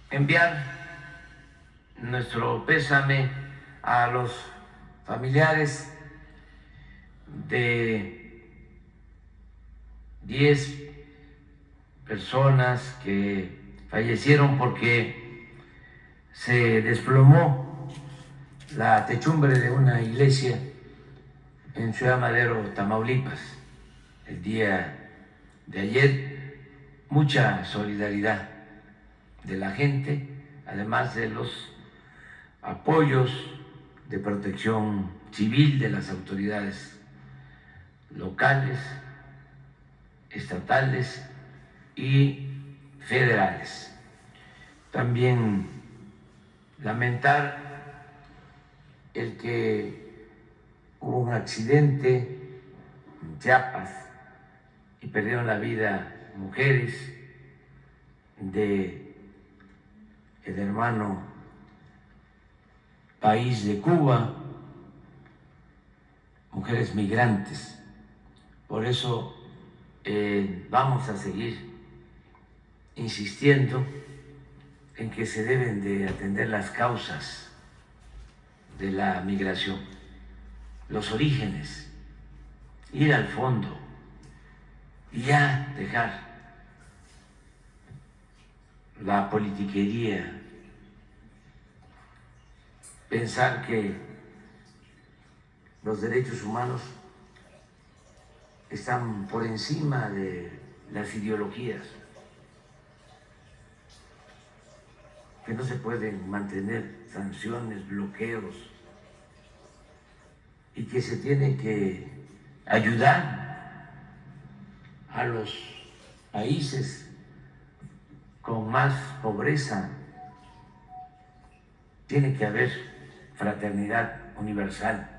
enviar nuestro pésame a los familiares de 10 personas que fallecieron porque se desplomó la techumbre de una iglesia en Ciudad Madero, Tamaulipas, el día de ayer. Mucha solidaridad de la gente, además de los apoyos de protección civil de las autoridades locales, estatales y federales. También lamentar el que hubo un accidente en Chiapas y perdieron la vida mujeres de el hermano país de Cuba, mujeres migrantes. Por eso vamos a seguir insistiendo en que se deben de atender las causas de la migración, los orígenes, ir al fondo y ya dejar la politiquería, pensar que los derechos humanos están por encima de las ideologías, que no se pueden mantener sanciones, bloqueos, y que se tiene que ayudar a los países con más pobreza. Tiene que haber fraternidad universal.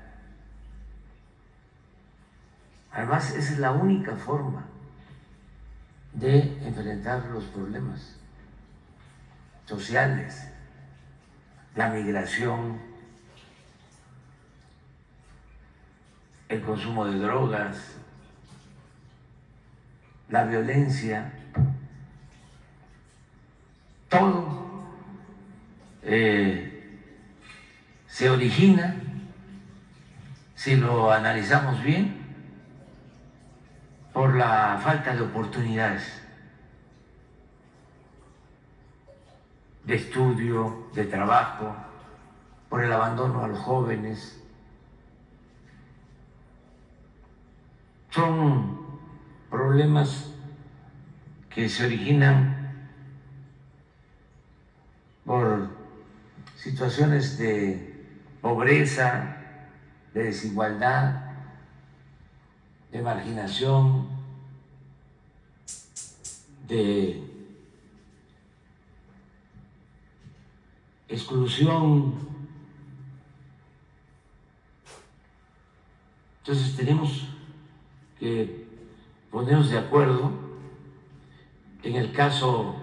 Además, esa es la única forma de enfrentar los problemas sociales, la migración, el consumo de drogas, la violencia, todo se origina, si lo analizamos bien, por la falta de oportunidades de estudio, de trabajo, por el abandono a los jóvenes. Son problemas que se originan por situaciones de pobreza, de desigualdad, de marginación, de exclusión. Entonces tenemos que ponernos de acuerdo. En el caso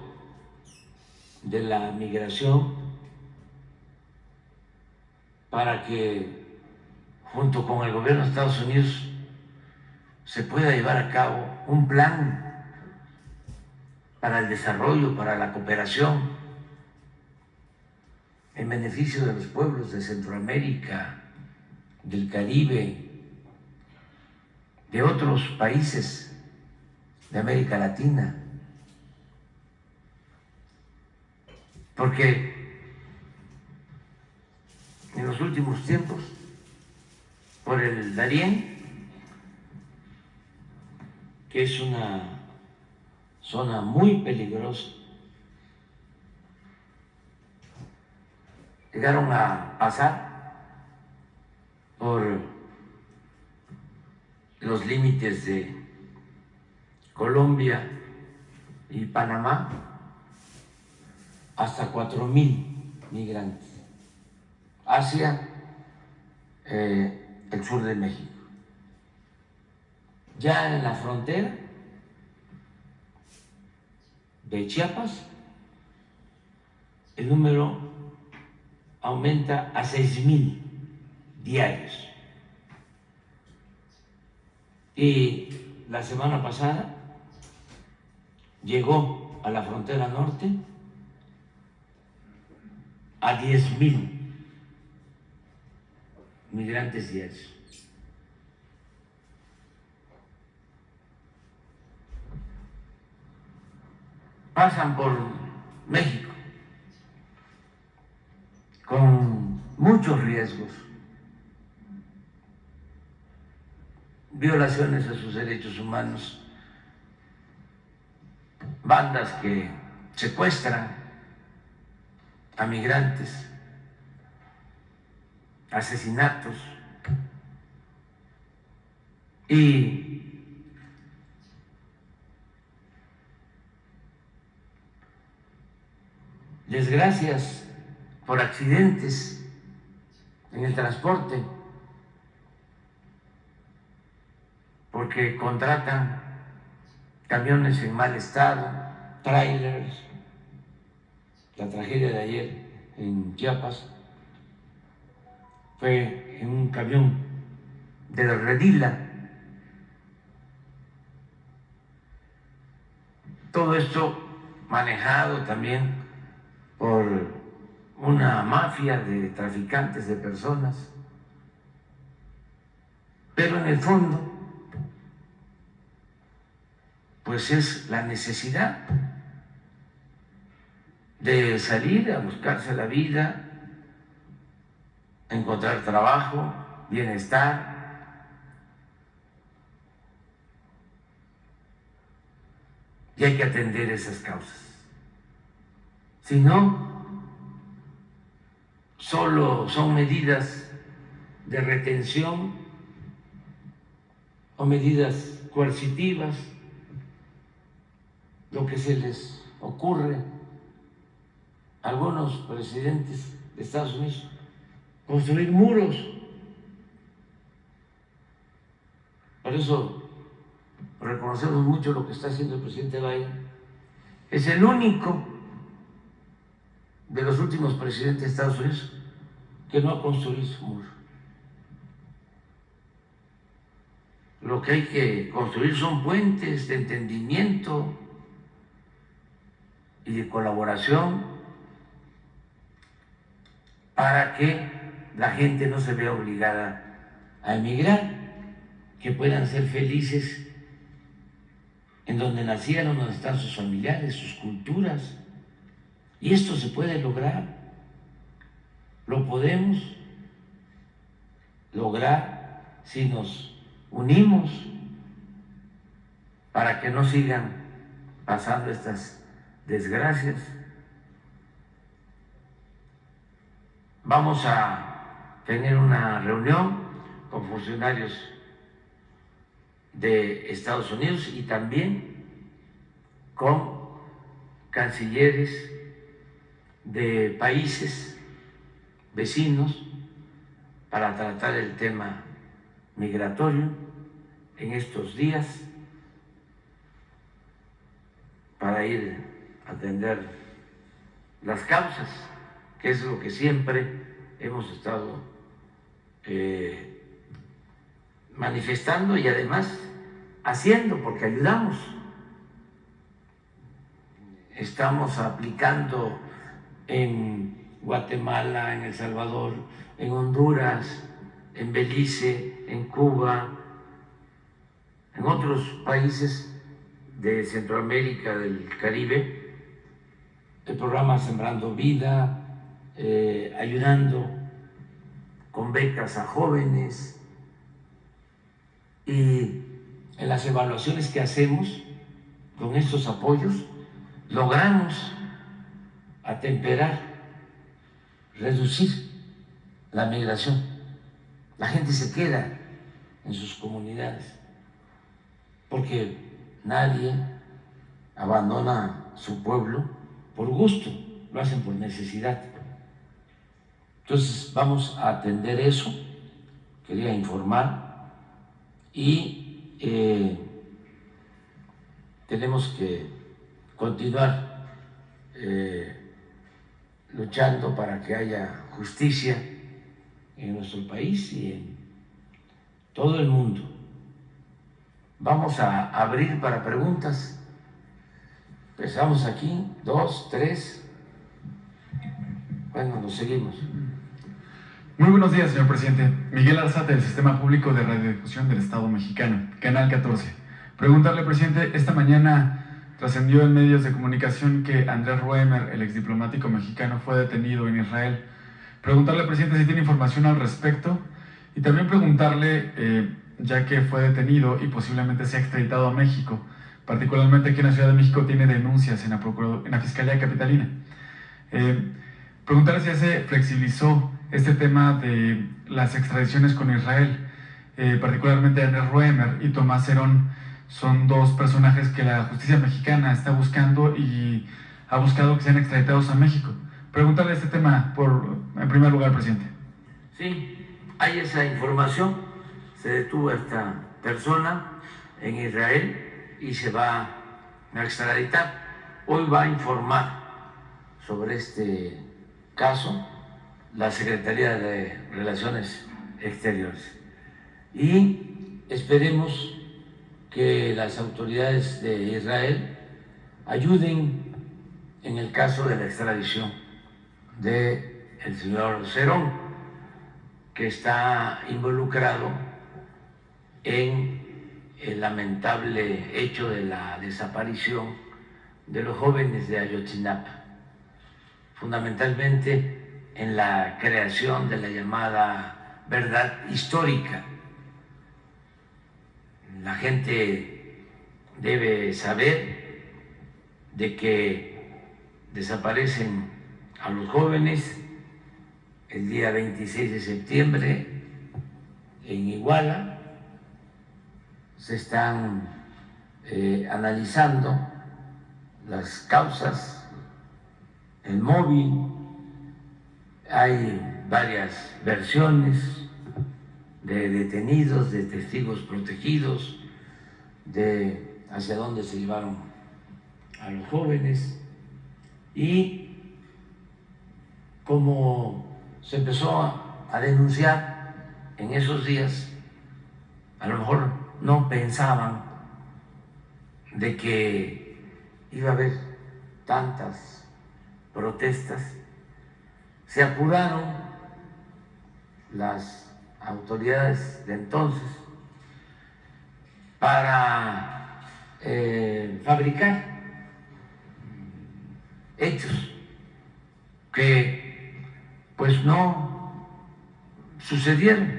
de la migración, para que junto con el gobierno de Estados Unidos se pueda llevar a cabo un plan para el desarrollo, para la cooperación en beneficio de los pueblos de Centroamérica, del Caribe, de otros países de América Latina. Porque en los últimos tiempos, por el Darién, que es una zona muy peligrosa, llegaron a pasar por los límites de Colombia y Panamá hasta 4,000 migrantes hacia el sur de México. Ya en la frontera de Chiapas, el número aumenta a 6,000 diarios. Y la semana pasada llegó a la frontera norte a 10,000 migrantes diarios. Pasan por México con muchos riesgos, violaciones a sus derechos humanos, bandas que secuestran a migrantes, asesinatos y desgracias por accidentes en el transporte, porque contratan camiones en mal estado, trailers. La tragedia de ayer en Chiapas fue en un camión de Redila. Todo esto manejado también por una mafia de traficantes de personas, pero en el fondo pues es la necesidad de salir a buscarse la vida, encontrar trabajo, bienestar, y hay que atender esas causas. Si no, solo son medidas de retención o medidas coercitivas, lo que se les ocurre a algunos presidentes de Estados Unidos, construir muros. Por eso reconocemos mucho lo que está haciendo el presidente Biden. Es el único de los últimos presidentes de Estados Unidos que no ha construido su muro. Lo que hay que construir son puentes de entendimiento y de colaboración para que la gente no se vea obligada a emigrar, que puedan ser felices en donde nacieron, donde están sus familiares, sus culturas. Y esto se puede lograr, lo podemos lograr si nos unimos para que no sigan pasando estas desgracias. Vamos a tener una reunión con funcionarios de Estados Unidos y también con cancilleres de países vecinos para tratar el tema migratorio en estos días, para ir a atender las causas, que es lo que siempre hemos estado manifestando y además haciendo, porque ayudamos. Estamos aplicando en Guatemala, en El Salvador, en Honduras, en Belice, en Cuba, en otros países de Centroamérica, del Caribe, el programa Sembrando Vida, ayudando con becas a jóvenes, y en las evaluaciones que hacemos con estos apoyos logramos atemperar, reducir la migración. La gente se queda en sus comunidades porque nadie abandona su pueblo por gusto, lo hacen por necesidad. Entonces vamos a atender eso, quería informar, y tenemos que continuar luchando para que haya justicia en nuestro país y en todo el mundo. Vamos a abrir para preguntas. Empezamos aquí, 2, 3. Bueno, nos seguimos. Muy buenos días, señor presidente. Miguel Arzate, del Sistema Público de Radiodifusión del Estado Mexicano, Canal 14. Preguntarle, presidente, esta mañana trascendió en medios de comunicación que Andrés Roemer, el exdiplomático mexicano, fue detenido en Israel. Preguntarle, presidente, si tiene información al respecto y también preguntarle, ya que fue detenido y posiblemente sea extraditado a México, particularmente aquí en la Ciudad de México tiene denuncias en la Fiscalía Capitalina. Preguntarle si ya se flexibilizó este tema de las extradiciones con Israel, particularmente Andrés Roemer y Tomás Herón. Son dos personajes que la justicia mexicana está buscando y ha buscado que sean extraditados a México. Preguntarle este tema en primer lugar, presidente. Sí, hay esa información. Se detuvo a esta persona en Israel y se va a extraditar. Hoy va a informar sobre este caso la Secretaría de Relaciones Exteriores y esperemos que las autoridades de Israel ayuden en el caso de la extradición del señor Cerón, que está involucrado en el lamentable hecho de la desaparición de los jóvenes de Ayotzinapa, fundamentalmente en la creación de la llamada verdad histórica. La gente debe saber de que desaparecen a los jóvenes el día 26 de septiembre en Iguala. Se están analizando las causas, el móvil. Hay varias versiones de detenidos, de testigos protegidos, de hacia dónde se llevaron a los jóvenes. Y como se empezó a denunciar en esos días, a lo mejor no pensaban de que iba a haber tantas protestas. Se apuraron las autoridades de entonces para fabricar hechos que pues no sucedieron,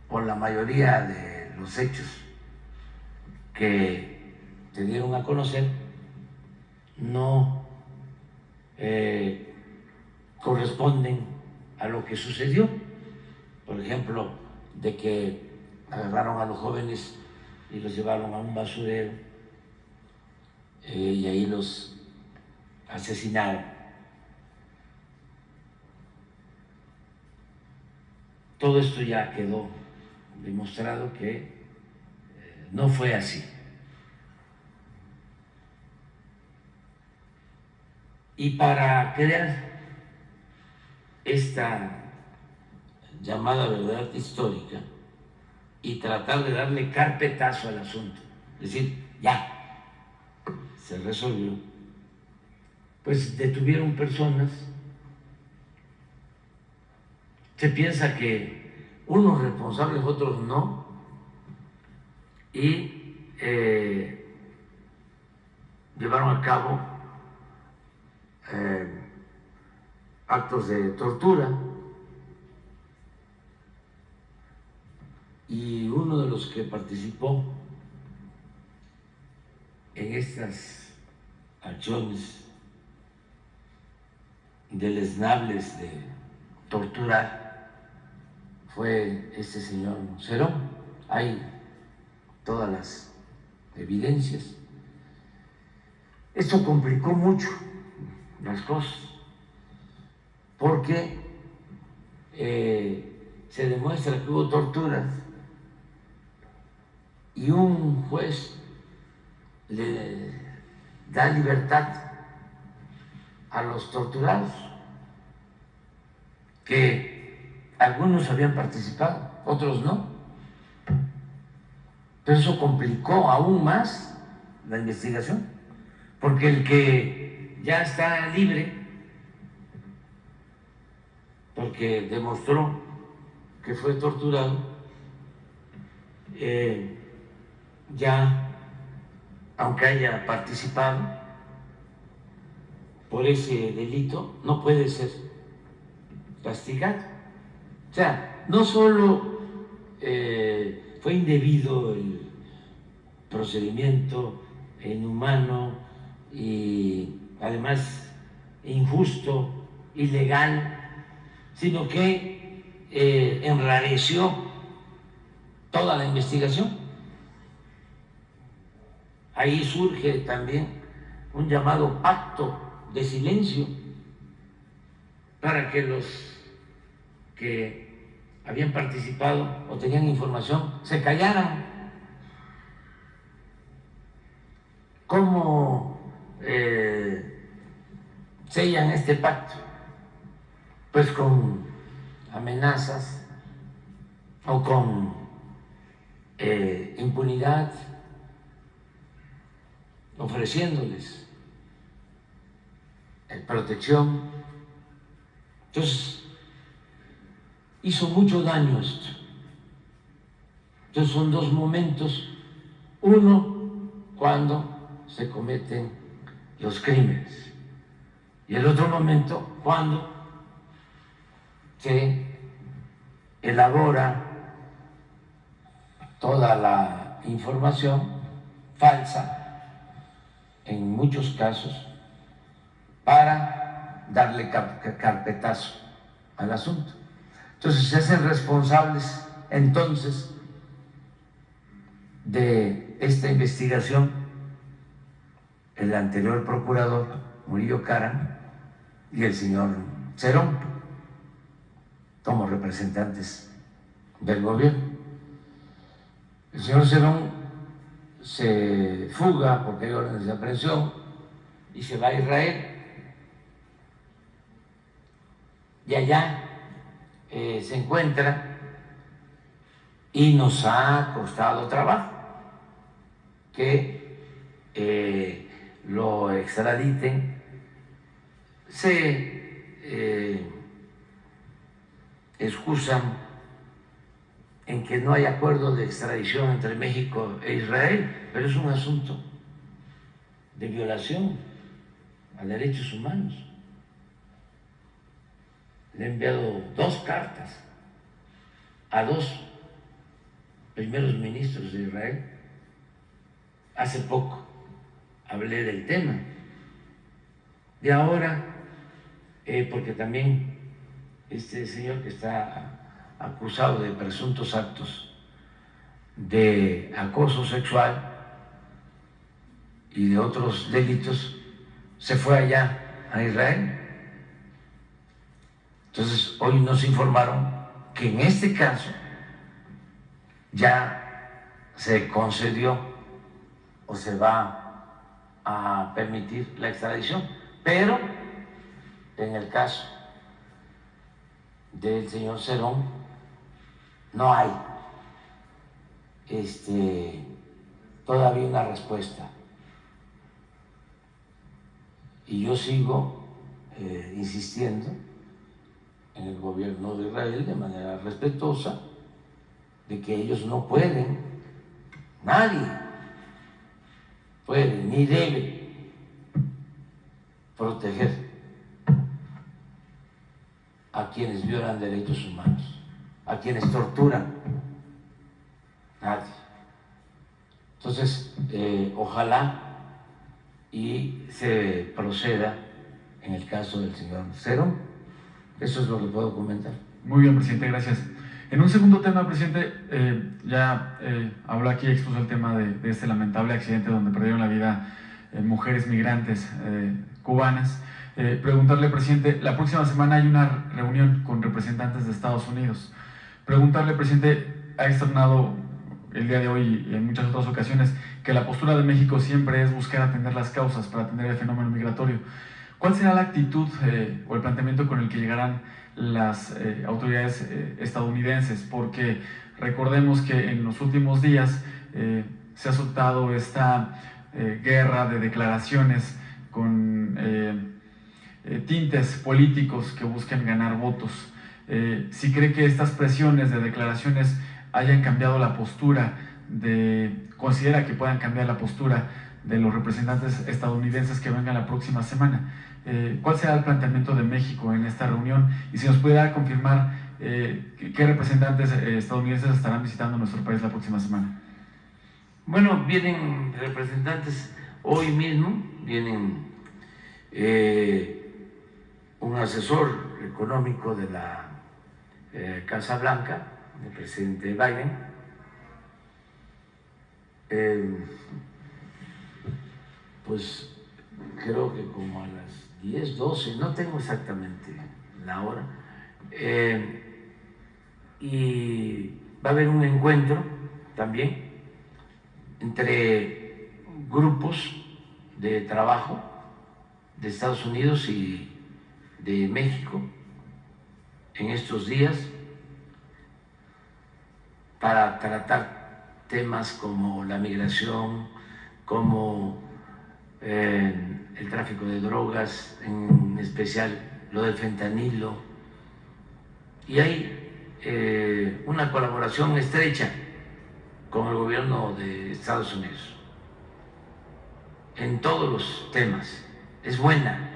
por la mayoría de los hechos que se dieron a conocer no corresponden a lo que sucedió. Por ejemplo, de que agarraron a los jóvenes y los llevaron a un basurero y ahí los asesinaron. Todo esto ya quedó demostrado que no fue así. Y para crear esta llamada verdad histórica y tratar de darle carpetazo al asunto, es decir, ya, se resolvió, pues detuvieron personas. Se piensa que unos responsables, otros no, y llevaron a cabo actos de tortura, y uno de los que participó en estas acciones deleznables de torturar fue este señor Cerón. Hay todas las evidencias. Esto complicó mucho las cosas porque se demuestra que hubo torturas y un juez le da libertad a los torturados, que algunos habían participado, otros no. Pero eso complicó aún más la investigación, porque el que ya está libre porque demostró que fue torturado, ya, aunque haya participado por ese delito, no puede ser castigado. O sea, no solo fue indebido el procedimiento, inhumano y además injusto, ilegal, sino que enrareció toda la investigación. Ahí surge también un llamado pacto de silencio para que los que habían participado o tenían información se callaran. ¿Cómo sellan este pacto? Pues con amenazas o con impunidad, ofreciéndoles protección. Entonces, hizo mucho daño esto. Entonces son dos momentos. Uno, cuando se cometen los crímenes, y el otro momento, cuando se elabora toda la información falsa, en muchos casos, para darle carpetazo al asunto. Entonces se hacen responsables entonces de esta investigación el anterior procurador Murillo Karam y el señor Cerón como representantes del gobierno. El señor Cerón se fuga porque hay órdenes de aprehensión y se va a Israel, y allá se encuentra, y nos ha costado trabajo que lo extraditen. Se excusan en que no hay acuerdo de extradición entre México e Israel, pero es un asunto de violación a derechos humanos. Le he enviado 2 cartas a 2 primeros ministros de Israel. Hace poco hablé del tema. Y ahora, porque también este señor que está acusado de presuntos actos de acoso sexual y de otros delitos, se fue allá a Israel. Entonces, hoy nos informaron que en este caso ya se concedió o se va a permitir la extradición, pero en el caso del señor Cerón no hay todavía una respuesta, y yo sigo insistiendo en el gobierno de Israel de manera respetuosa de que ellos no pueden, nadie puede ni debe proteger a quienes violan derechos humanos, a quienes torturan, nadie. Entonces, ojalá y se proceda en el caso del señor Cerón. Eso es lo que puedo comentar. Muy bien, presidente, gracias. En un segundo tema, presidente, habló aquí, expuso el tema de este lamentable accidente donde perdieron la vida mujeres migrantes cubanas. Preguntarle, presidente, la próxima semana hay una reunión con representantes de Estados Unidos. Preguntarle, presidente, ha externado el día de hoy y en muchas otras ocasiones que la postura de México siempre es buscar atender las causas para atender el fenómeno migratorio. ¿Cuál será la actitud o el planteamiento con el que llegarán las autoridades estadounidenses? Porque recordemos que en los últimos días se ha soltado esta guerra de declaraciones con tintes políticos que buscan ganar votos. si cree que estas presiones de declaraciones hayan cambiado la postura, considera que puedan cambiar la postura de los representantes estadounidenses que vengan la próxima semana. ¿Cuál será el planteamiento de México en esta reunión? Y si nos pudiera confirmar qué representantes estadounidenses estarán visitando nuestro país la próxima semana. Bueno, vienen representantes hoy mismo, vienen un asesor económico de la Casa Blanca, del presidente Biden, pues creo que como a las 10, 12, no tengo exactamente la hora, y va a haber un encuentro también entre grupos de trabajo de Estados Unidos y de México en estos días para tratar temas como la migración, como el tráfico de drogas, en especial lo del fentanilo, y hay una colaboración estrecha con el gobierno de Estados Unidos en todos los temas. Es buena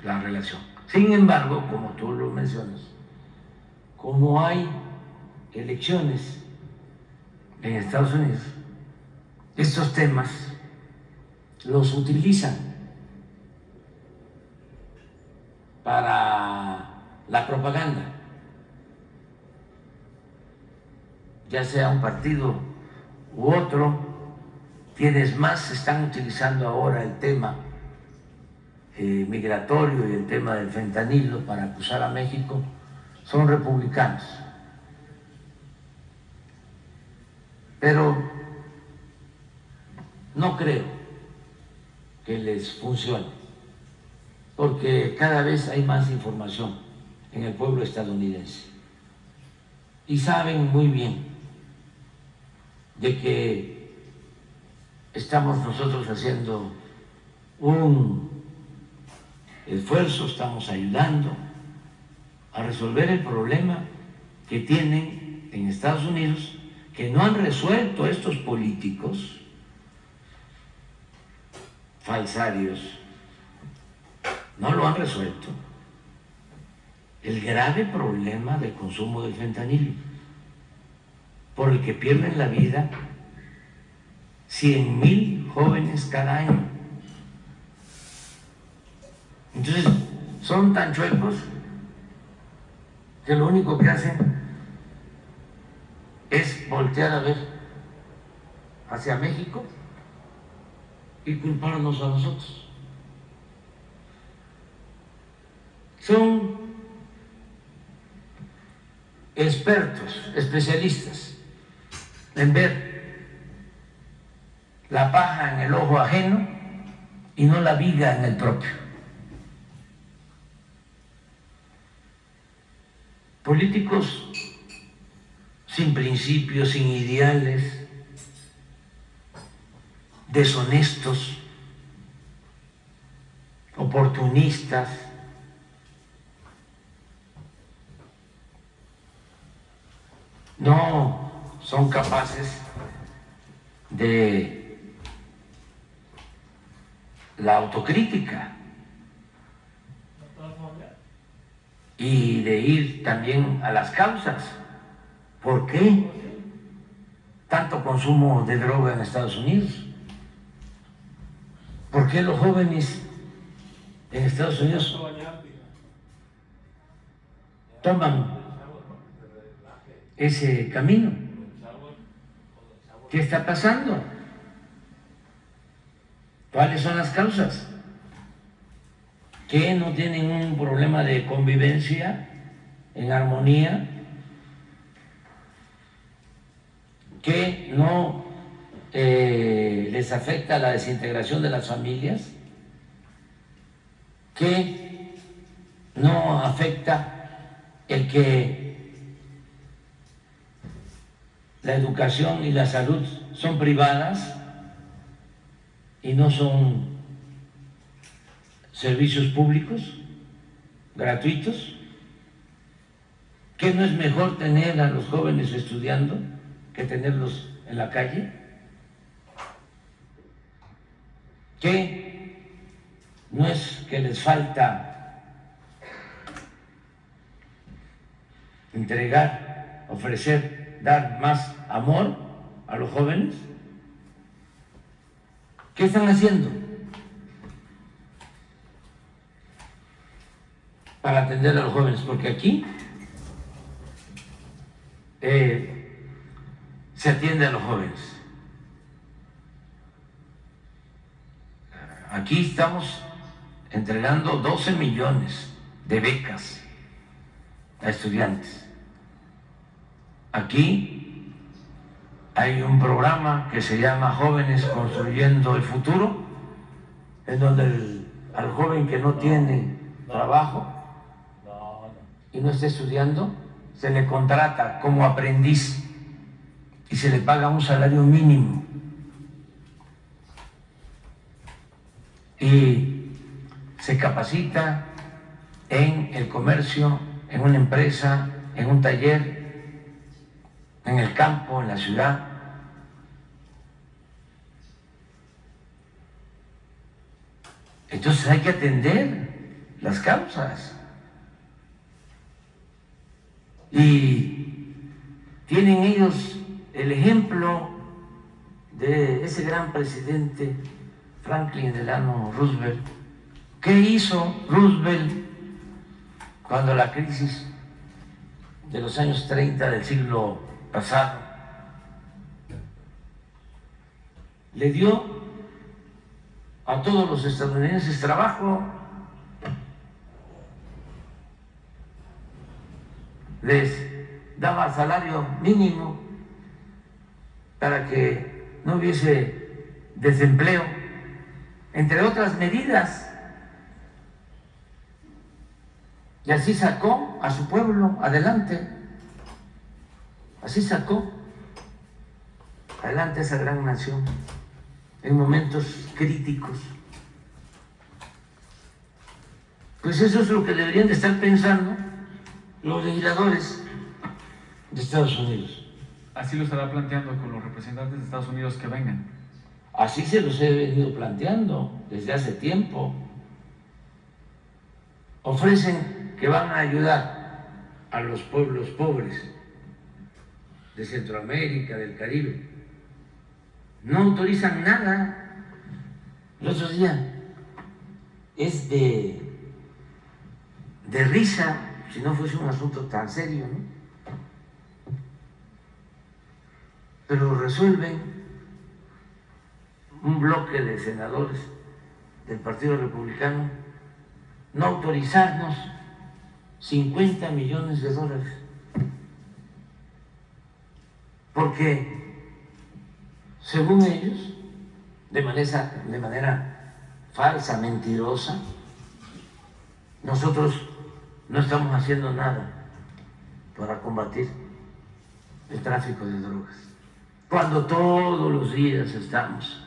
la relación. Sin embargo, como tú lo mencionas, como hay elecciones en Estados Unidos, estos temas los utilizan para la propaganda, ya sea un partido u otro. Quienes más están utilizando ahora el tema migratorio y el tema del fentanilo para acusar a México son republicanos. Pero no creo que les funcione, porque cada vez hay más información en el pueblo estadounidense y saben muy bien de que estamos nosotros haciendo un esfuerzo, estamos ayudando a resolver el problema que tienen en Estados Unidos, que no han resuelto estos políticos falsarios, no lo han resuelto. El grave problema del consumo del fentanilo, por el que pierden la vida 100,000 jóvenes cada año. Entonces, son tan chuecos que lo único que hacen es voltear a ver hacia México y culparnos a nosotros. Son expertos, especialistas en ver la paja en el ojo ajeno y no la viga en el propio. Políticos sin principios, sin ideales, deshonestos, oportunistas, no son capaces de la autocrítica y de ir también a las causas. ¿Por qué tanto consumo de droga en Estados Unidos? ¿Por qué los jóvenes en Estados Unidos toman ese camino? ¿Qué está pasando? ¿Cuáles son las causas? ¿Que no tienen un problema de convivencia en armonía? ¿Que no les afecta la desintegración de las familias? ¿Que no afecta el que la educación y la salud son privadas y no son servicios públicos gratuitos? ¿Qué no es mejor tener a los jóvenes estudiando que tenerlos en la calle? ¿Qué no es que les falta entregar, ofrecer, dar más amor a los jóvenes? ¿Qué están haciendo para atender a los jóvenes? Porque aquí se atiende a los jóvenes. Aquí estamos entregando 12 millones de becas a estudiantes. Aquí hay un programa que se llama Jóvenes Construyendo el Futuro, en donde al joven que no tiene trabajo y no está estudiando, se le contrata como aprendiz y se le paga un salario mínimo. Y se capacita en el comercio, en una empresa, en un taller, en el campo, en la ciudad. Entonces hay que atender las causas. Y tienen ellos el ejemplo de ese gran presidente Franklin Delano Roosevelt. ¿Qué hizo Roosevelt cuando la crisis de los años 30 del siglo pasado le dio a todos los estadounidenses trabajo? Les daba salario mínimo para que no hubiese desempleo, entre otras medidas. Y así sacó a su pueblo adelante, así sacó adelante esa gran nación en momentos críticos. Pues eso es lo que deberían de estar pensando los legisladores de Estados Unidos. Así lo estará planteando con los representantes de Estados Unidos que vengan. Así se los he venido planteando desde hace tiempo. Ofrecen que van a ayudar a los pueblos pobres de Centroamérica, del Caribe. No autorizan nada. El otro día es de risa, si no fuese un asunto tan serio, ¿no? Pero resuelven un bloque de senadores del Partido Republicano no autorizarnos $50 millones, porque según ellos, de manera falsa, mentirosa, nosotros no estamos haciendo nada para combatir el tráfico de drogas, cuando todos los días estamos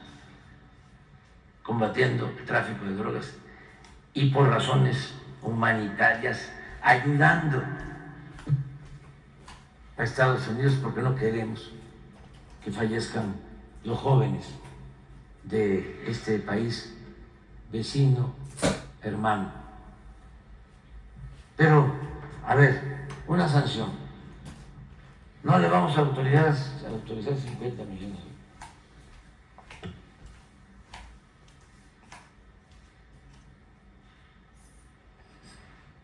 combatiendo el tráfico de drogas y por razones humanitarias ayudando a Estados Unidos, porque no queremos que fallezcan los jóvenes de este país vecino, hermano. Pero, a ver, una sanción. No le vamos a autorizar 50 millones.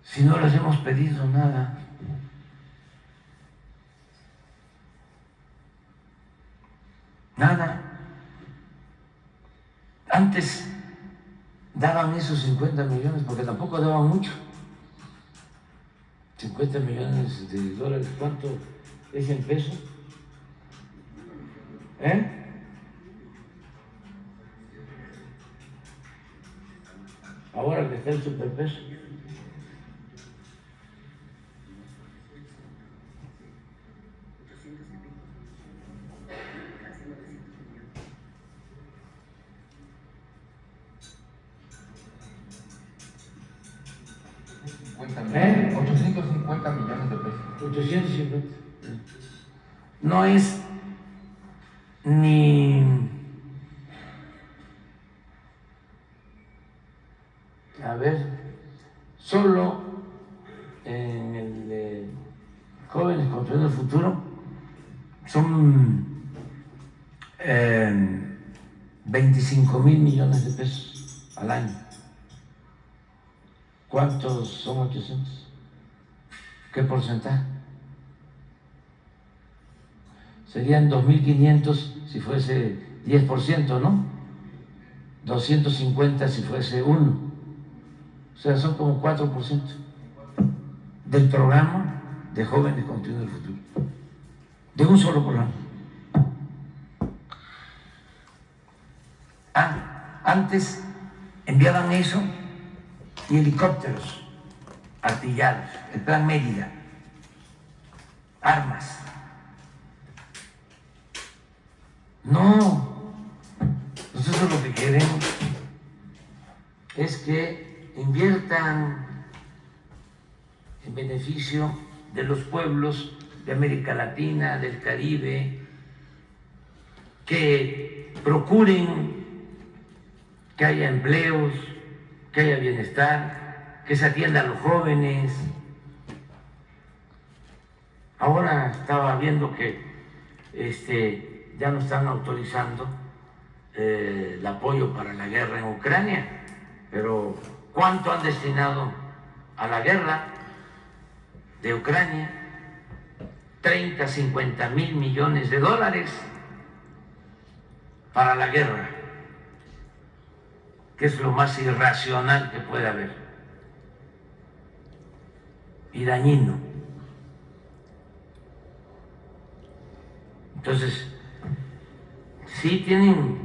Si no les hemos pedido nada. Nada. Antes daban esos 50 millones, porque tampoco daban mucho. 50 millones de dólares, ¿cuánto es en pesos? Ahora que está el superpeso. 850 millones. 850 millones de pesos. 850. No es ni... A ver, solo en el de Jóvenes Construyendo el Futuro son 25,000 millones de pesos al año. ¿Cuántos son 800? ¿Qué porcentaje? Serían 2.500 si fuese 10%, ¿no? 250 si fuese 1. O sea, son como 4% del programa de Jóvenes Construyendo el Futuro. De un solo programa. Antes enviaban eso y helicópteros artillados, el Plan Mérida, armas. No, nosotros lo que queremos es que inviertan en beneficio de los pueblos de América Latina, del Caribe, que procuren que haya empleos, que haya bienestar, que se atienda a los jóvenes. Ahora estaba viendo que ya no están autorizando el apoyo para la guerra en Ucrania, pero ¿cuánto han destinado a la guerra de Ucrania? 30, 50 mil millones de dólares para la guerra, que es lo más irracional que puede haber y dañino. Entonces, sí tienen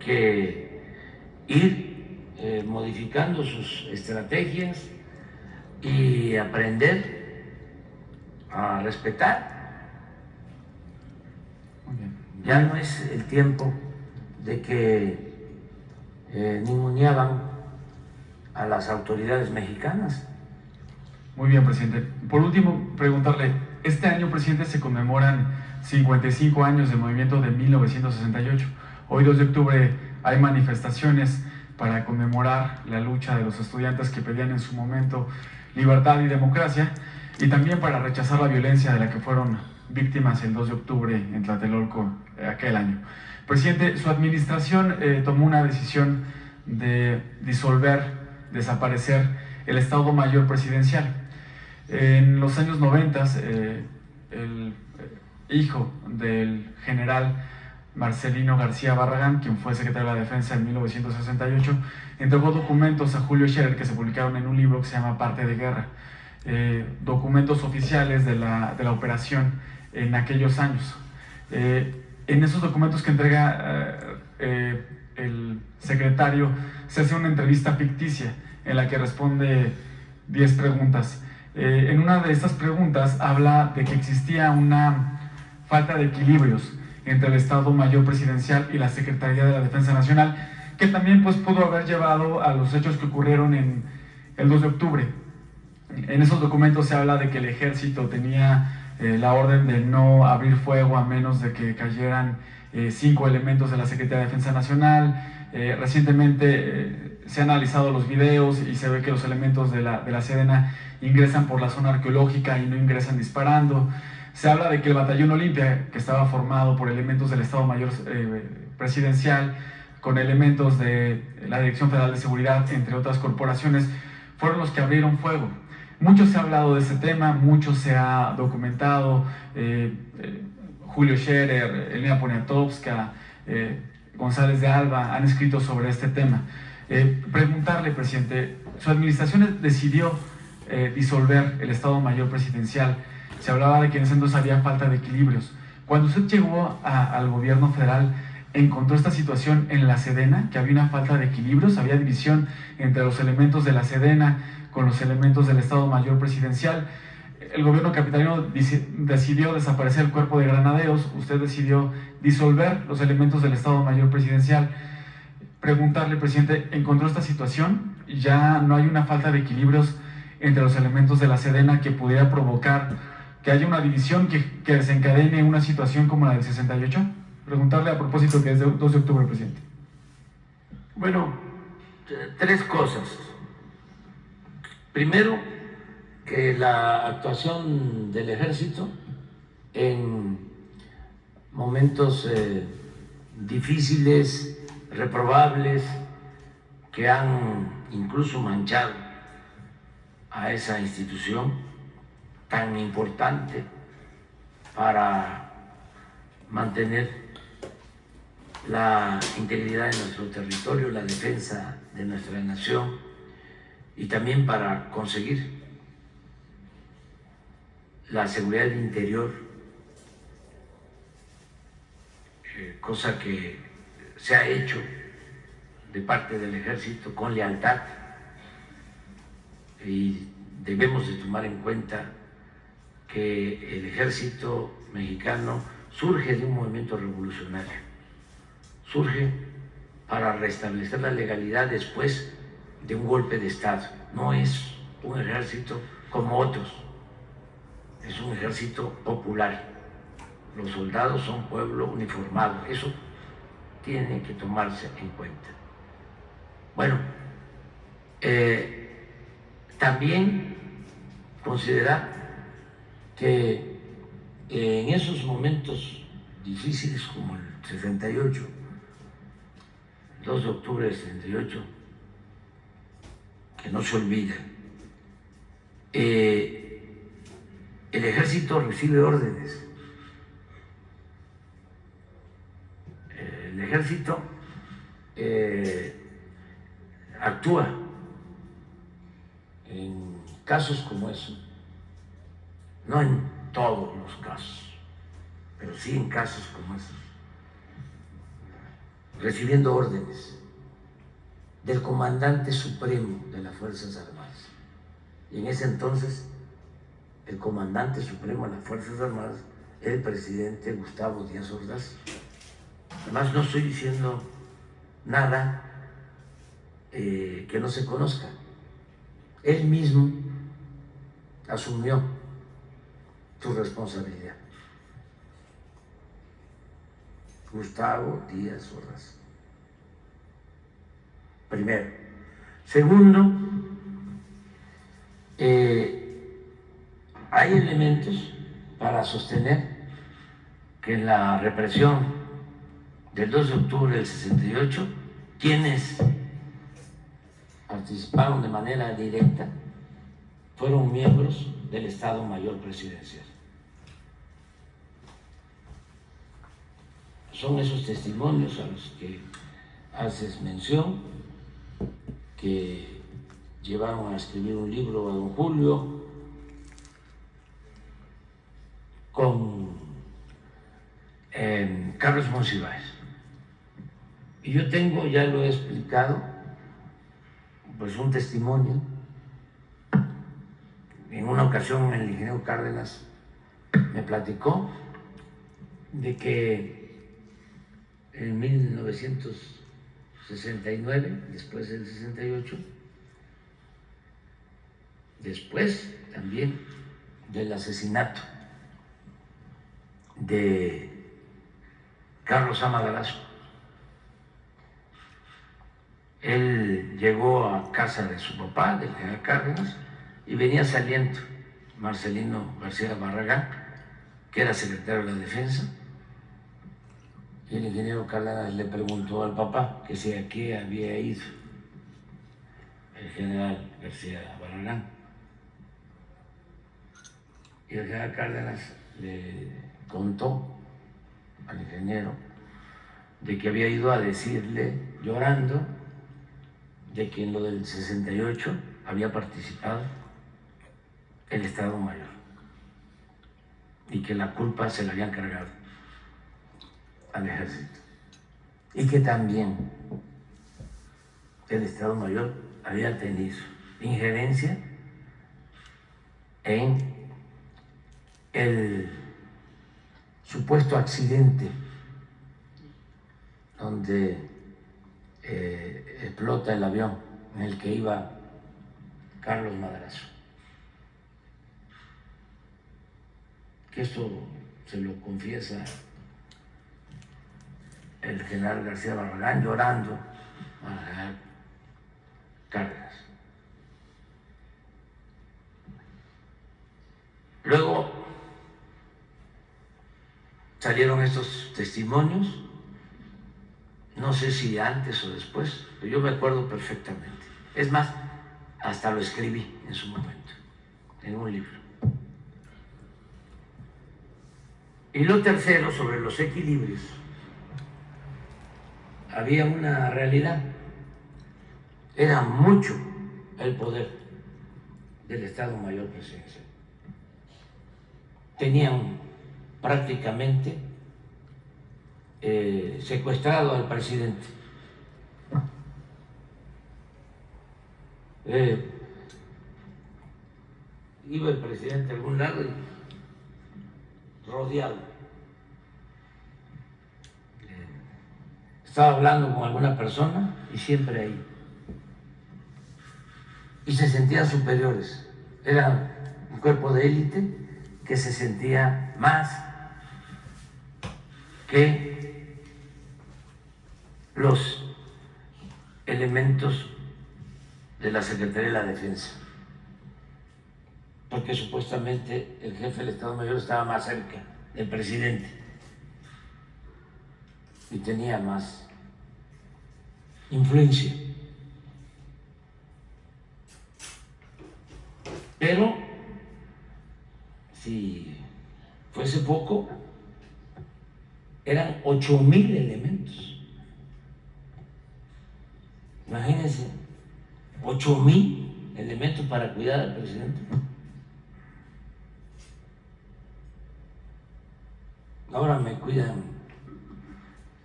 que ir modificando sus estrategias y aprender a respetar. Ya no es el tiempo de que ninguneaban a las autoridades mexicanas. Muy bien, presidente. Por último, preguntarle, este año, presidente, se conmemoran 55 años del movimiento de 1968. Hoy, 2 de octubre, hay manifestaciones para conmemorar la lucha de los estudiantes que pedían en su momento libertad y democracia, y también para rechazar la violencia de la que fueron víctimas el 2 de octubre en Tlatelolco aquel año. Presidente, su administración tomó una decisión de desaparecer el Estado Mayor Presidencial. En los años 90, el hijo del general Marcelino García Barragán, quien fue secretario de la Defensa en 1968, entregó documentos a Julio Scherer que se publicaron en un libro que se llama Parte de Guerra, documentos oficiales de la operación en aquellos años. En esos documentos que entrega el secretario, se hace una entrevista ficticia en la que responde 10 preguntas. En una de estas preguntas habla de que existía una falta de equilibrios entre el Estado Mayor Presidencial y la Secretaría de la Defensa Nacional, que también pues, pudo haber llevado a los hechos que ocurrieron en el 2 de octubre. En esos documentos se habla de que el ejército tenía la orden de no abrir fuego a menos de que cayeran 5 elementos de la Secretaría de Defensa Nacional. Recientemente se han analizado los videos y se ve que los elementos de la Sedena ingresan por la zona arqueológica y no ingresan disparando. Se habla de que el Batallón Olimpia, que estaba formado por elementos del Estado Mayor Presidencial, con elementos de la Dirección Federal de Seguridad, entre otras corporaciones, fueron los que abrieron fuego. Mucho se ha hablado de ese tema, mucho se ha documentado. Julio Scherer, Elena Poniatowska, González de Alba han escrito sobre este tema. Preguntarle, presidente, su administración decidió disolver el Estado Mayor Presidencial. Se hablaba de que en ese entonces había falta de equilibrios. Cuando usted llegó al gobierno federal, ¿encontró esta situación en la Sedena, que había una falta de equilibrios, había división entre los elementos de la Sedena con los elementos del Estado Mayor Presidencial? El gobierno capitalino decidió desaparecer el cuerpo de granaderos, usted decidió disolver los elementos del Estado Mayor Presidencial. Preguntarle, presidente, ¿encontró esta situación? ¿Ya no hay una falta de equilibrios entre los elementos de la Sedena que pudiera provocar que haya una división que desencadene una situación como la del 68? Preguntarle a propósito que es 2 de octubre, presidente. Bueno, 3 cosas. Primero, que la actuación del ejército en momentos difíciles, reprobables, que han incluso manchado a esa institución tan importante para mantener la integridad de nuestro territorio, la defensa de nuestra nación y también para conseguir la seguridad del interior, cosa que se ha hecho de parte del ejército con lealtad, y debemos de tomar en cuenta que el ejército mexicano surge de un movimiento revolucionario, surge para restablecer la legalidad después de un golpe de Estado. No es un ejército como otros, es un ejército popular. Los soldados son pueblo uniformado, eso tiene que tomarse en cuenta. Bueno, también considerar que en esos momentos difíciles como el 68, 2 de octubre del 68, que no se olvida, el ejército recibe órdenes. El ejército actúa en casos como eso, no en todos los casos, pero sí en casos como esos, recibiendo órdenes del comandante supremo de las Fuerzas Armadas. Y en ese entonces, el comandante supremo de las Fuerzas Armadas era el presidente Gustavo Díaz Ordaz. Además, no estoy diciendo nada que no se conozca. Él mismo asumió su responsabilidad. Gustavo Díaz Ordaz. Primero. Segundo, hay elementos para sostener que en la represión del 2 de octubre del 68, quienes participaron de manera directa fueron miembros del Estado Mayor Presidencial. Son esos testimonios a los que haces mención, que llevaron a escribir un libro a don Julio con Carlos Monsiváis. Y yo tengo, ya lo he explicado, pues un testimonio. En una ocasión el ingeniero Cárdenas me platicó de que en 1969, después del 68, después también del asesinato de Carlos A. Madrazo, él llegó a casa de su papá, del general Cárdenas, y venía saliendo Marcelino García Barragán, que era secretario de la Defensa, y el ingeniero Cárdenas le preguntó al papá que si a qué había ido el general García Barragán. Y el general Cárdenas le contó al ingeniero de que había ido a decirle, llorando, de que en lo del 68 había participado el Estado Mayor y que la culpa se la habían cargado al ejército, y que también el Estado Mayor había tenido injerencia en el supuesto accidente donde explota el avión en el que iba Carlos Madrazo. que esto se lo confiesa el general García Barragán llorando a Cárdenas. Luego salieron estos testimonios, no sé si antes o después, pero yo me acuerdo perfectamente. Es más, hasta lo escribí en su momento, en un libro. Y lo tercero, sobre los equilibrios, había una realidad. Era mucho el poder del Estado Mayor Presidencial. Tenían prácticamente secuestrado al presidente. Iba el presidente a algún lado y rodeado. Estaba hablando con alguna persona y siempre ahí. Y se sentían superiores. Era un cuerpo de élite que se sentía más que los elementos de la Secretaría de la Defensa, porque supuestamente el jefe del Estado Mayor estaba más cerca del presidente y tenía más influencia. Pero si fuese poco, eran 8,000 elementos. Imagínense, 8,000 elementos para cuidar al presidente. Ahora me cuidan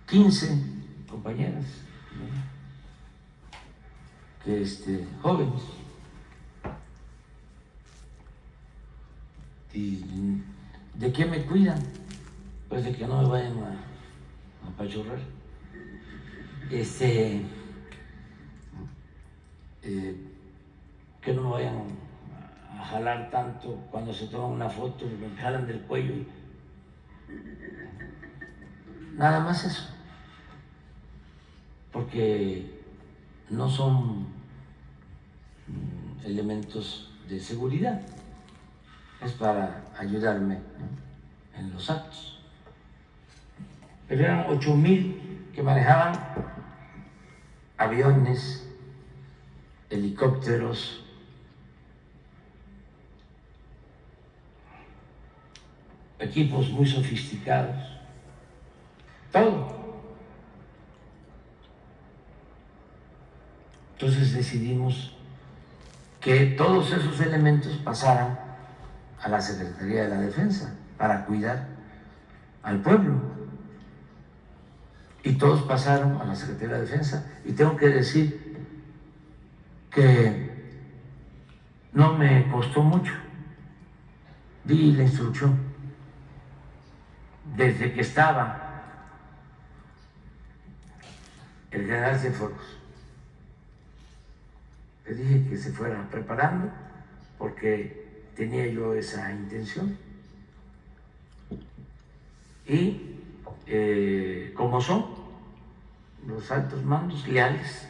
15 compañeras, ¿no? Que jóvenes. ¿Y de qué me cuidan? Pues de que no me vayan a apachurrar. Que no me vayan a jalar tanto cuando se toman una foto, me jalan del cuello y nada más eso, porque no son elementos de seguridad, es para ayudarme, ¿no?, en los actos. Pero eran 8,000 que manejaban aviones, helicópteros, equipos muy sofisticados, todo. Entonces decidimos que todos esos elementos pasaran a la Secretaría de la Defensa para cuidar al pueblo. Y todos pasaron a la Secretaría de la Defensa. Y tengo que decir que no me costó mucho. Di la instrucción desde que estaba el general Cienfuegos. Le dije que se fuera preparando porque tenía yo esa intención. Y como son los altos mandos leales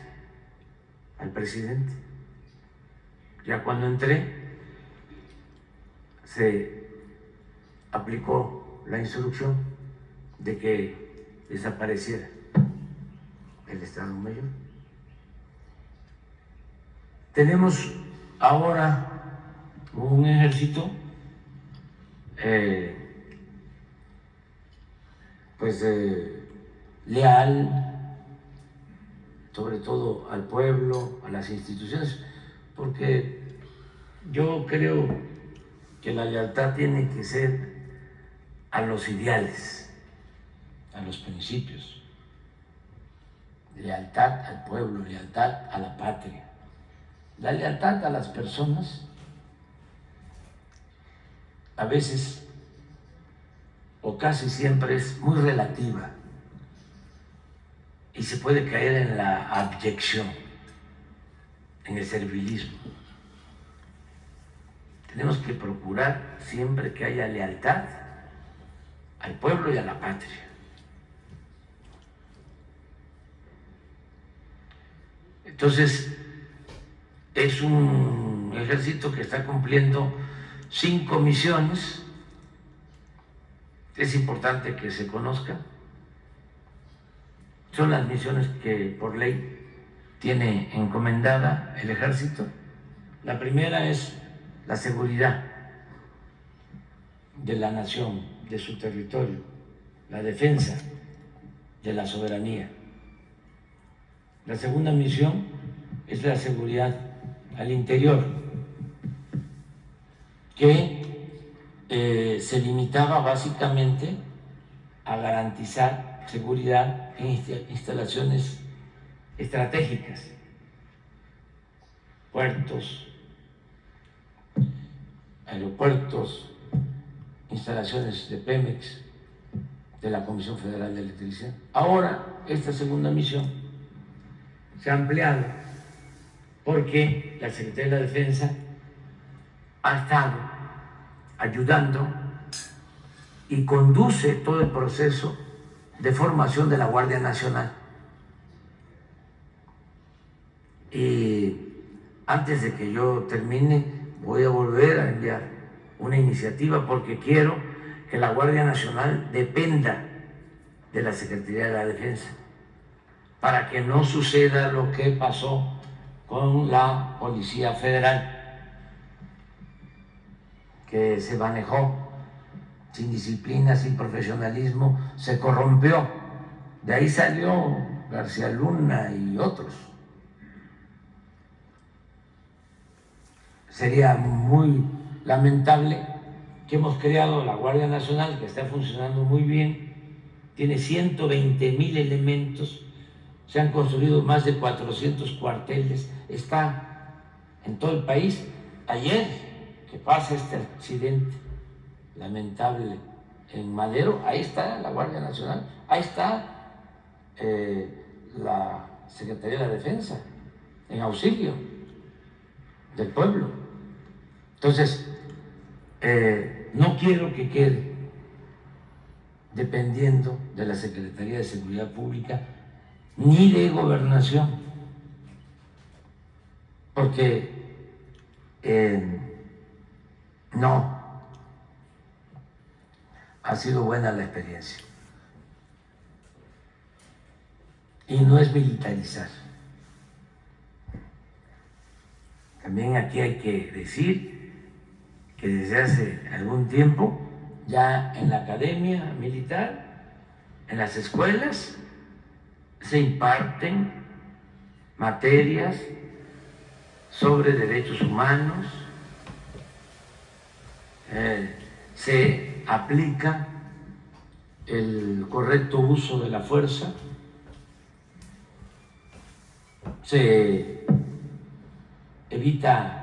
al presidente, ya cuando entré se aplicó la instrucción de que desapareciera el Estado Mayor. Tenemos ahora un ejército leal, sobre todo al pueblo, a las instituciones, porque yo creo que la lealtad tiene que ser a los ideales, a los principios, lealtad al pueblo, lealtad a la patria. La lealtad a las personas a veces o casi siempre es muy relativa y se puede caer en la abyección, en el servilismo. Tenemos que procurar siempre que haya lealtad al pueblo y a la patria. Entonces, es un ejército que está cumpliendo 5 misiones. Es importante que se conozca. Son las misiones que por ley tiene encomendada el ejército. La primera es la seguridad de la nación, de su territorio, la defensa de la soberanía. La segunda misión es la seguridad al interior, que se limitaba básicamente a garantizar seguridad en instalaciones estratégicas, puertos, aeropuertos, instalaciones de Pemex, de la Comisión Federal de Electricidad. Ahora, esta segunda misión se ha ampliado porque la Secretaría de la Defensa ha estado ayudando y conduce todo el proceso de formación de la Guardia Nacional. Y antes de que yo termine, voy a volver a enviar una iniciativa porque quiero que la Guardia Nacional dependa de la Secretaría de la Defensa, para que no suceda lo que pasó con la Policía Federal, que se manejó sin disciplina, sin profesionalismo, se corrompió. De ahí salió García Luna y otros. Sería muy lamentable que hemos creado la Guardia Nacional, que está funcionando muy bien, tiene 120,000 elementos, se han construido más de 400 cuarteles, está en todo el país. Ayer que pasa este accidente lamentable en Madero, ahí está la Guardia Nacional, ahí está la Secretaría de la Defensa, en auxilio del pueblo. Entonces, no quiero que quede dependiendo de la Secretaría de Seguridad Pública ni de Gobernación, porque no ha sido buena la experiencia. Y no es militarizar. También aquí hay que decir que desde hace algún tiempo ya en la academia militar, en las escuelas, se imparten materias sobre derechos humanos, se aplica el correcto uso de la fuerza, se evita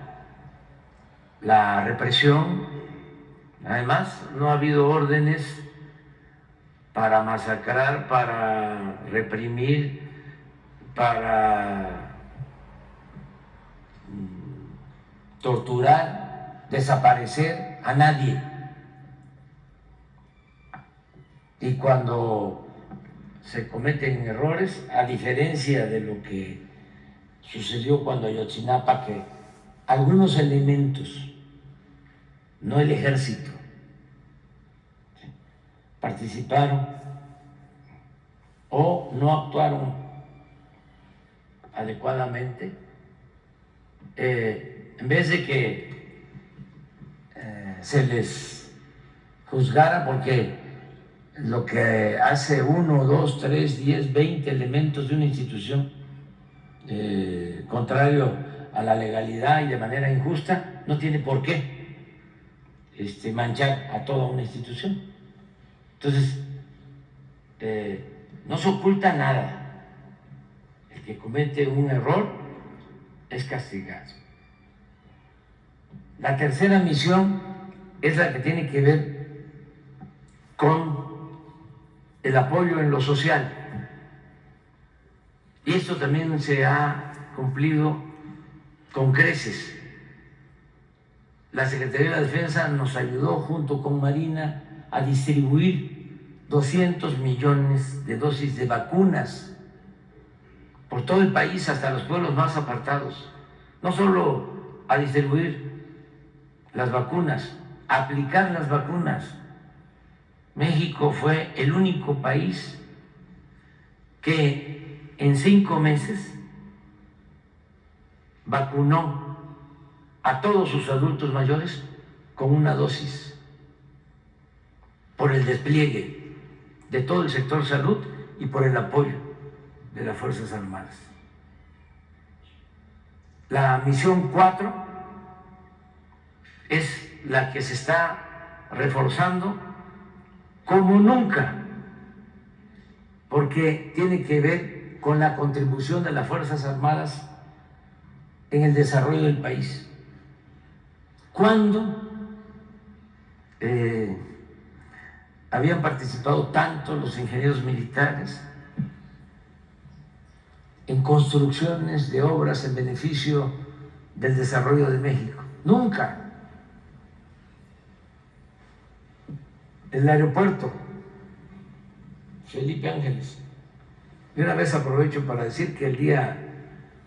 la represión. Además, no ha habido órdenes para masacrar, para reprimir, para torturar, desaparecer a nadie. Y cuando se cometen errores, a diferencia de lo que sucedió cuando Ayotzinapa, que algunos elementos, no el ejército, participaron o no actuaron adecuadamente, en vez de que se les juzgara, porque lo que hace 1, 2, 3, 10, 20 elementos de una institución contrario a la legalidad y de manera injusta, no tiene por qué manchar a toda una institución. Entonces, no se oculta nada. El que comete un error es castigado. La tercera misión es la que tiene que ver con el apoyo en lo social. Y esto también se ha cumplido con creces. La Secretaría de la Defensa nos ayudó junto con Marina a distribuir 200 millones de dosis de vacunas por todo el país, hasta los pueblos más apartados. No solo a distribuir las vacunas, a aplicar las vacunas. México fue el único país que en 5 meses vacunó a todos sus adultos mayores con una dosis, por el despliegue de todo el sector salud y por el apoyo de las Fuerzas Armadas. La misión 4 es la que se está reforzando como nunca, porque tiene que ver con la contribución de las Fuerzas Armadas en el desarrollo del país. ¿Cuándo habían participado tanto los ingenieros militares en construcciones de obras en beneficio del desarrollo de México? Nunca. El aeropuerto Felipe Ángeles. Y una vez aprovecho para decir que el día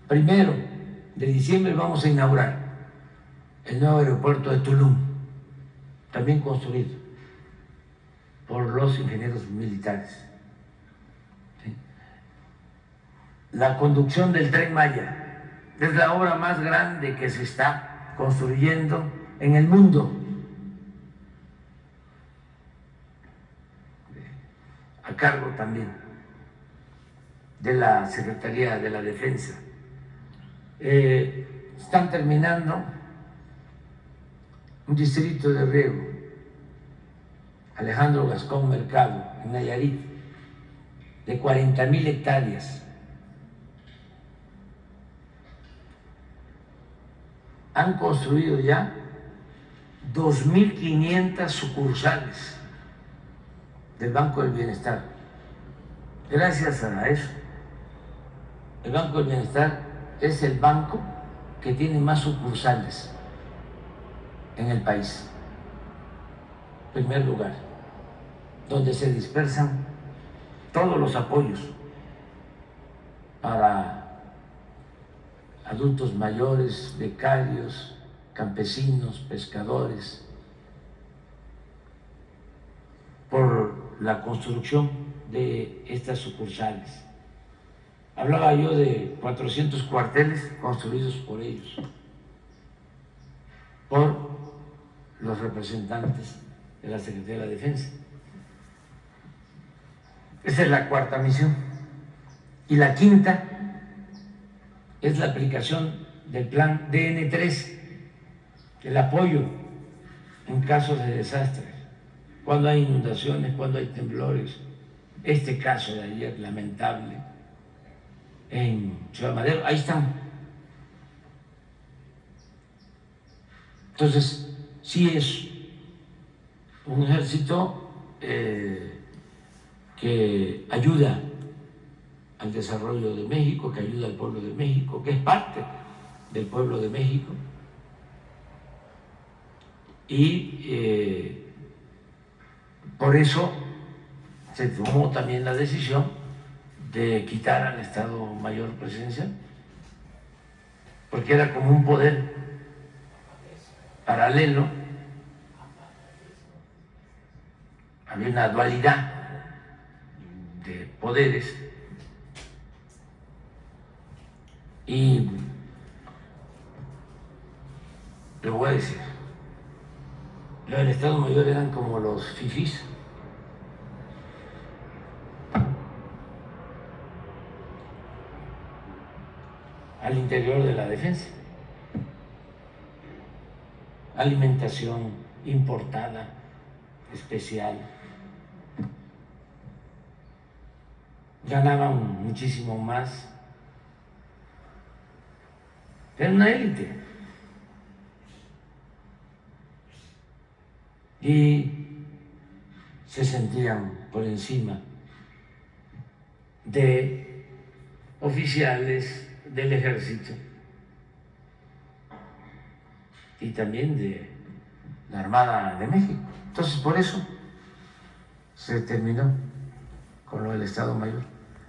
1 de diciembre vamos a inaugurar el nuevo aeropuerto de Tulum, también construido por los ingenieros militares. ¿Sí? La conducción del Tren Maya es la obra más grande que se está construyendo en el mundo, a cargo también de la Secretaría de la Defensa. Están terminando un distrito de riego, Alejandro Gascón Mercado, en Nayarit, de 40,000 hectáreas. Han construido ya 2,500 sucursales del Banco del Bienestar. Gracias a eso, el Banco del Bienestar es el banco que tiene más sucursales en el país. Primer lugar, donde se dispersan todos los apoyos para adultos mayores, becarios, campesinos, pescadores, por la construcción de estas sucursales. Hablaba yo de 400 cuarteles construidos por ellos, por los representantes de la Secretaría de la Defensa. Esa es la 4ª misión. Y la 5ª es la aplicación del plan DN3, el apoyo en casos de desastres, cuando hay inundaciones, cuando hay temblores. Este caso de ayer, lamentable, en Ciudad Madero, ahí están. Entonces, sí es un ejército que ayuda al desarrollo de México, que ayuda al pueblo de México, que es parte del pueblo de México. Y por eso se tomó también la decisión de quitar al Estado Mayor Presidencial, porque era como un poder paralelo, había una dualidad de poderes y lo voy a decir, los del Estado Mayor eran como los fifís. Al interior de la defensa. Alimentación importada, especial. Ganaban muchísimo más. Era una élite. Y se sentían por encima de oficiales del ejército y también de la Armada de México. Entonces, por eso se terminó con lo del Estado Mayor.